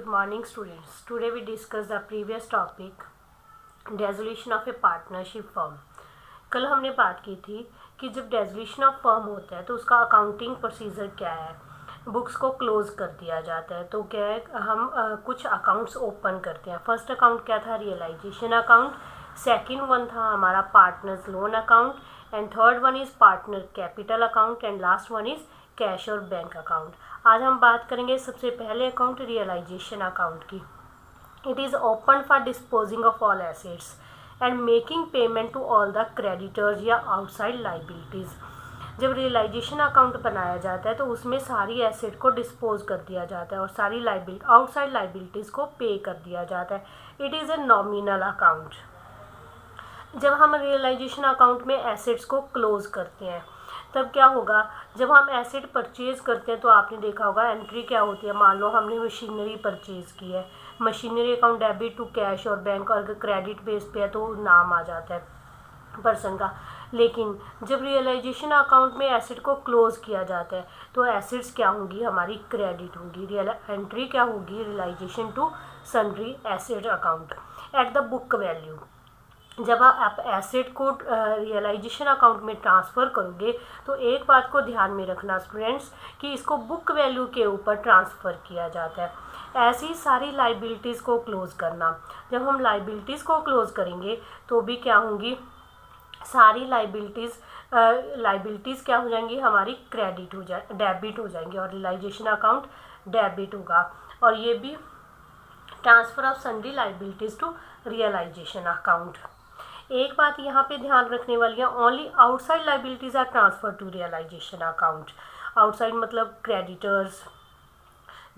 Good morning students. Today we discuss the previous topic dissolution of A partnership firm. कल हमने बात की थी कि जब डेजोल्यूशन ऑफ फर्म होता है तो उसका अकाउंटिंग प्रोसीजर क्या है। बुक्स को क्लोज कर दिया जाता है। तो क्या है, हम कुछ अकाउंट्स ओपन करते हैं। फर्स्ट अकाउंट क्या था, रियलाइजेशन अकाउंट। सेकंड वन था हमारा partners loan account and third one is partner capital account and last one is cash और बैंक अकाउंट। आज हम बात करेंगे सबसे पहले अकाउंट रियलाइजेशन अकाउंट की। It is open for disposing of all assets and making payment to all the creditors या outside liabilities. जब रियलाइजेशन अकाउंट बनाया जाता है तो उसमें सारी एसेट को डिस्पोज कर दिया जाता है और सारी आउटसाइड लाइबिलिटीज़ को पे कर दिया जाता है। It is a nominal account. जब हम रियलाइजेशन अकाउंट में एसेट्स को क्लोज करते हैं तब क्या होगा, जब हम एसेट परचेज करते हैं तो आपने देखा होगा एंट्री क्या होती है। मान लो हमने मशीनरी परचेज की है, machinery account debit to cash और बैंक, और अगर क्रेडिट बेस पे है तो नाम आ जाता है पर्सन का। लेकिन जब रियलाइजेशन अकाउंट में एसेट को क्लोज किया जाता है तो एसेट्स क्या होंगी, हमारी क्रेडिट होंगी। एंट्री क्या होगी, realisation to sundry asset account at the book value. जब आप एसेट को रियलाइजेशन अकाउंट में ट्रांसफ़र करोगे तो एक बात को ध्यान में रखना स्टूडेंट्स कि इसको बुक वैल्यू के ऊपर ट्रांसफ़र किया जाता है। ऐसी सारी लाइबिलिटीज़ को क्लोज़ करना। जब हम लाइबिलिटीज़ को क्लोज़ करेंगे तो भी क्या होंगी, सारी लाइबिलिटीज़ क्या हो जाएंगी, हमारी डेबिट हो जाएंगी और रियलाइजेशन अकाउंट डेबिट होगा। और ये भी transfer of sundry liabilities to realisation account. एक बात यहाँ पे ध्यान रखने वाली है, only outside liabilities are transfer to realisation account. Outside मतलब creditors,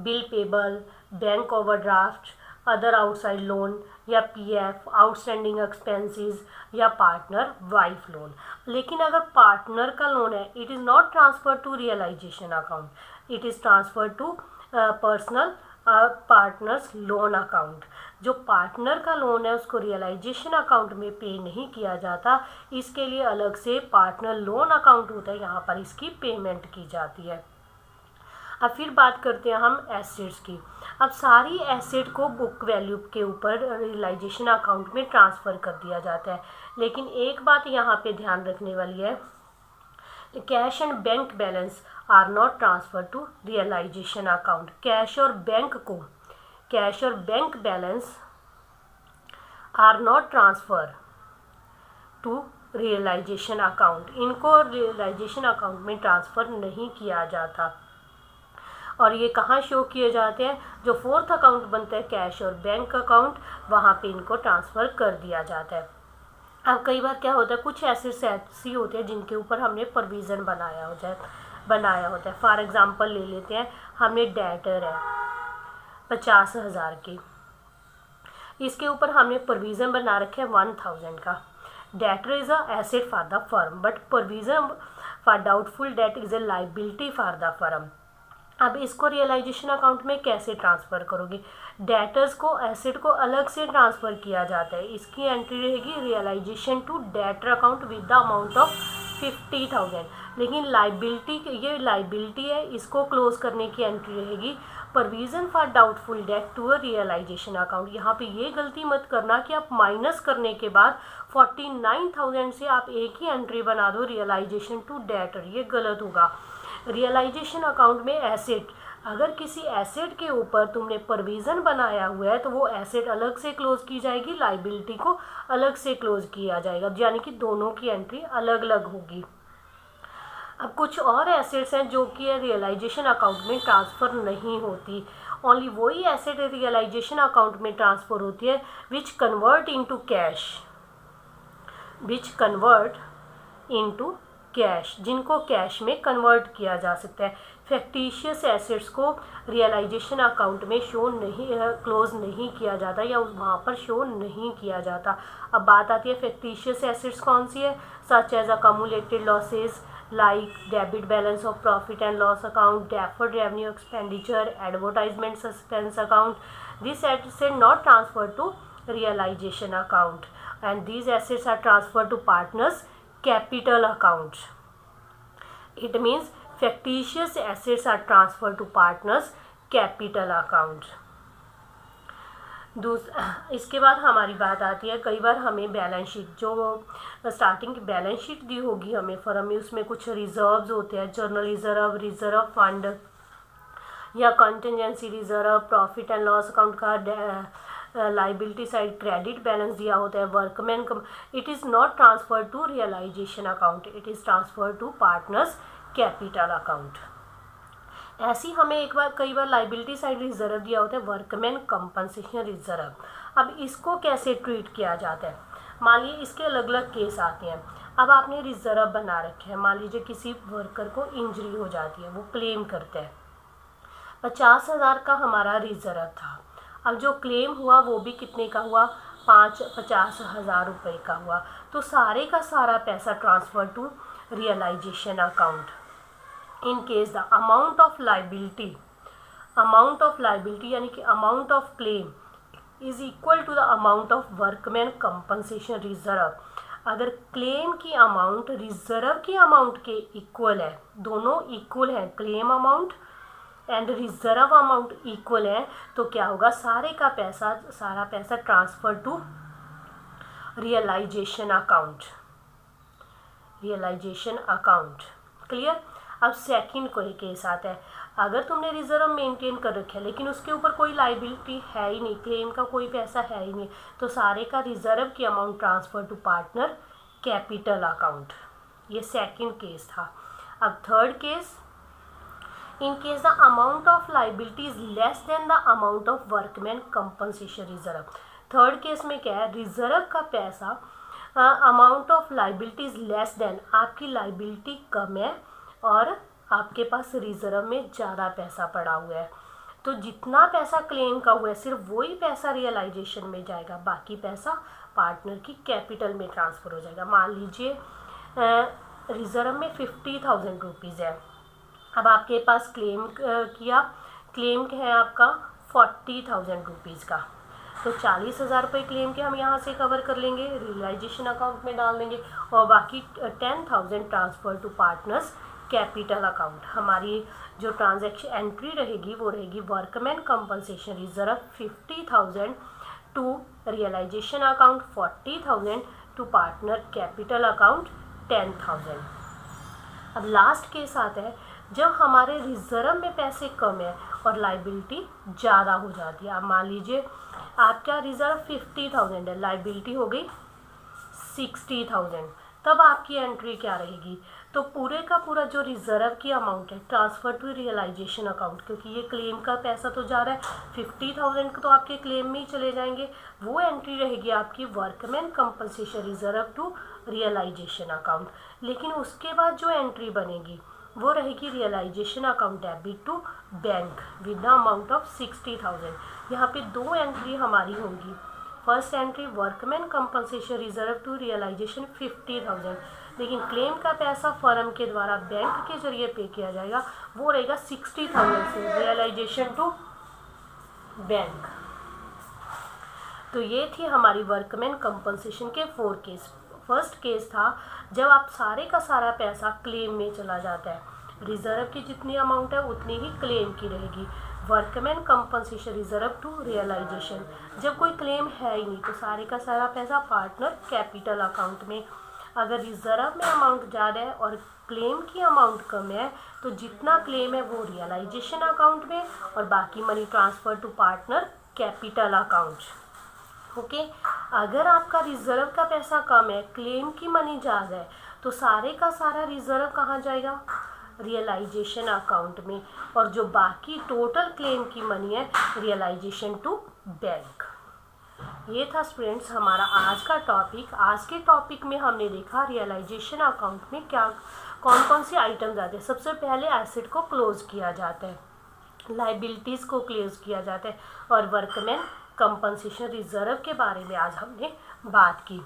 bill payable, bank overdraft, other outside loan या पीएफ, आउटस्टैंडिंग एक्सपेंसेस या पार्टनर वाइफ लोन। लेकिन अगर पार्टनर का लोन है, it is not transfer to realisation account, it is transfer to personal partners loan account. जो partner का loan है उसको रियलाइजेशन अकाउंट में पे नहीं किया जाता, इसके लिए अलग से पार्टनर लोन अकाउंट होता है, यहाँ पर इसकी पेमेंट की जाती है। अब फिर बात करते हैं हम एसेट्स की। अब सारी एसेट को बुक वैल्यू के ऊपर रियलाइजेशन अकाउंट में ट्रांसफ़र कर दिया जाता है। लेकिन एक बात यहाँ पे ध्यान रखने वाली है, cash and bank balance are not transfer to realisation account. Cash और bank balance are not transfer to realisation account. इनको रियलाइजेशन अकाउंट में ट्रांसफ़र नहीं किया जाता। और ये कहाँ शो किए जाते हैं, जो फोर्थ अकाउंट बनता है कैश और बैंक अकाउंट, वहाँ पे इनको ट्रांसफ़र कर दिया जाता है। अब कई बार क्या होता है, कुछ एसेट्स ऐसी होते हैं जिनके ऊपर हमने प्रोविज़न बनाया होता है। फॉर एग्जांपल ले लेते हैं, हमने डेटर है 50,000 की, इसके ऊपर हमने प्रोविज़न बना रखे है 1,000 का। Debtor is a asset for the firm but provision for doubtful that is a liability for the firm. अब इसको रियलाइजेशन अकाउंट में कैसे ट्रांसफ़र करोगे, डेटर्स को एसेट को अलग से ट्रांसफ़र किया जाता है। इसकी एंट्री रहेगी realisation to debtor account with the amount of 50,000। लेकिन ये लाइबिलिटी है, इसको क्लोज करने की एंट्री रहेगी provision for doubtful debt to a realisation account. यहाँ पे ये गलती मत करना कि आप माइनस करने के बाद 49,000 से आप एक ही एंट्री बना दो रियलाइजेशन टू डेटर, ये गलत होगा। रियलाइजेशन अकाउंट में एसेट, अगर किसी एसेट के ऊपर तुमने प्रोविज़न बनाया हुआ है तो वो एसेट अलग से क्लोज की जाएगी, लाइबिलिटी को अलग से क्लोज किया जाएगा, यानी कि दोनों की एंट्री अलग अलग होगी। अब कुछ और एसेट्स हैं जो कि रियलाइजेशन अकाउंट में ट्रांसफ़र नहीं होती। ओनली वही एसेट रियलाइजेशन अकाउंट में ट्रांसफ़र होती है विच कन्वर्ट इनटू कैश, जिनको कैश में कन्वर्ट किया जा सकता है। फैक्टिशियस एसेट्स को रियलाइजेशन अकाउंट में क्लोज नहीं किया जाता या वहाँ पर शो नहीं किया जाता। अब बात आती है फैक्टिशियस एसेट्स कौन सी है, such as accumulated losses like debit balance of profit and loss account, deferred revenue expenditure, advertisement suspense account. These assets are not transferred to realization account and these assets are transferred to partners capital account. It means fictitious assets are transferred to partners capital account. इसके बाद हमारी बात आती है, कई बार हमें balance sheet, जो स्टार्टिंग की बैलेंस शीट दी होगी हमें फर्म में, उसमें कुछ रिजर्व्स होते हैं, जर्नल रिजर्व, रिजर्व फंड या contingency reserve, profit and loss account का लाइबिलिटी साइड क्रेडिट बैलेंस दिया होता है, workmen it is not transfer to realisation account, it is transfer to partners capital account. ऐसी हमें एक बार कई बार लाइबिलिटी साइड रिजर्व दिया होता है, वर्कमैन कंपनसेशन रिजर्व। अब इसको कैसे ट्रीट किया जाता है, मान लीजिए इसके अलग अलग केस आते हैं। अब आपने रिजर्व बना रखे हैं, मान लीजिए किसी वर्कर को इंजरी हो जाती है, वो क्लेम करता है, 50,000 का हमारा रिजर्व था। अब जो क्लेम हुआ वो भी कितने का हुआ, 50,000 रुपये का हुआ। तो सारे का सारा पैसा transfer to realisation account. In case the amount of liability यानी कि amount of claim is equal to the amount of workmen compensation reserve. अगर क्लेम की अमाउंट रिजर्व की अमाउंट के इक्वल है, दोनों इक्वल हैं, claim amount and reserve amount equal है, तो क्या होगा, सारा पैसा transfer to realisation account. Clear. अब सेकंड कोई केस आता है, अगर तुमने रिजर्व मेंटेन कर रखा है लेकिन उसके ऊपर कोई लाइबिलिटी है ही नहीं, क्लेम का कोई पैसा है ही नहीं, तो सारे का रिजर्व की amount transfer to partner capital account. ये सेकंड केस था। अब third case, in case the amount of liability is less than the amount of workmen compensation reserve. Third case में क्या है, रिजर्व का पैसा amount of liability is less than, आपकी liability कम है और आपके पास रिजर्व में ज़्यादा पैसा पड़ा हुआ है, तो जितना पैसा क्लेम का हुआ है सिर्फ वही पैसा रियलाइजेशन में जाएगा, बाकी पैसा पार्टनर की कैपिटल में ट्रांसफ़र हो जाएगा। मान लीजिए रिजर्व में 50,000 रुपीज़ है, अब आपके पास क्लेम है आपका 40,000 रुपीज़ का, तो 40,000 रुपये क्लेम के हम यहाँ से कवर कर लेंगे, रियलाइजेशन अकाउंट में डाल देंगे, और बाकी 10,000 transfer to partners capital account. हमारी जो ट्रांजैक्शन एंट्री रहेगी वो रहेगी workmen compensation reserve 50,000 to realisation account 40,000 to partner capital account 10,000। अब लास्ट केस आता है जब हमारे रिजर्व में पैसे कम है और लाइबिलिटी ज़्यादा हो जाती है। अब मान लीजिए आपका रिजर्व 50,000 है, लाइबिलिटी हो गई 60,000, तब आपकी एंट्री क्या रहेगी, तो पूरे का पूरा जो रिजर्व की अमाउंट है ट्रांसफ़र टू रियलाइजेशन अकाउंट, क्योंकि ये क्लेम का पैसा तो जा रहा है, 50,000 तो आपके क्लेम में ही चले जाएंगे, वो एंट्री रहेगी आपकी workmen compensation reserve to realisation account. लेकिन उसके बाद जो एंट्री बनेगी वो रहेगी realisation account debit to bank with the amount of 60,000। यहाँ पे दो एंट्री हमारी होंगी। First entry workmen compensation reserve to realisation 50,000, लेकिन क्लेम का पैसा फर्म के द्वारा बैंक के जरिए पे किया जाएगा, वो रहेगा 60,000 से रियलाइजेशन टू बैंक। तो ये थी हमारी वर्कमैन कंपनसेशन के 4 केस। फर्स्ट केस था जब आप सारे का सारा पैसा क्लेम में चला जाता है, रिजर्व की जितनी अमाउंट है उतनी ही क्लेम की रहेगी। Workmen compensation reserve to realisation, जब कोई क्लेम है ही नहीं तो सारे का सारा पैसा पार्टनर कैपिटल अकाउंट में। अगर रिजर्व में अमाउंट ज़्यादा है और क्लेम की अमाउंट कम है तो जितना क्लेम है वो रियलाइजेशन अकाउंट में और बाकी money transfer to partner capital account. Okay. अगर आपका रिजर्व का पैसा कम है, क्लेम की मनी ज़्यादा है, तो सारे का सारा रिजर्व कहाँ जाएगा, रियलाइजेशन अकाउंट में, और जो बाकी टोटल क्लेम की मनी है रियलाइजेशन टू बैंक। ये था स्टूडेंट्स हमारा आज का टॉपिक। आज के टॉपिक में हमने देखा रियलाइजेशन अकाउंट में क्या कौन कौन सी आइटम्स आते हैं। सबसे पहले एसेट को क्लोज किया जाता है, लाइबिलिटीज़ को क्लोज किया जाता है, और वर्कमैन कंपनसेशन रिजर्व के बारे में आज हमने बात की।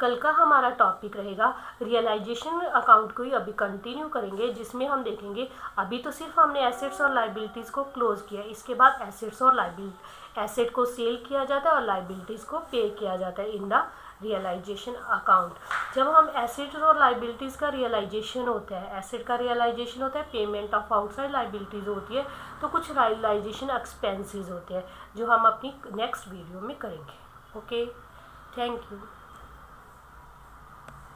कल का हमारा टॉपिक रहेगा रियलाइजेशन अकाउंट को ही अभी कंटिन्यू करेंगे, जिसमें हम देखेंगे अभी तो सिर्फ हमने एसेट्स और लाइबिलिटीज़ को क्लोज किया, इसके बाद एसेट्स और एसेट को सेल किया जाता है और लाइबिलिटीज़ को पे किया जाता है इन द रियलाइजेशन अकाउंट। जब हम एसेट्स और लाइबिलिटीज़ का रियलाइजेशन होता है, एसेट का रियलाइजेशन होता है, पेमेंट ऑफ आउटसाइड लाइबिलिटीज़ होती है, तो कुछ रियलाइजेशन एक्सपेंसेस होते हैं जो हम अपनी नेक्स्ट वीडियो में करेंगे। Okay, thank you.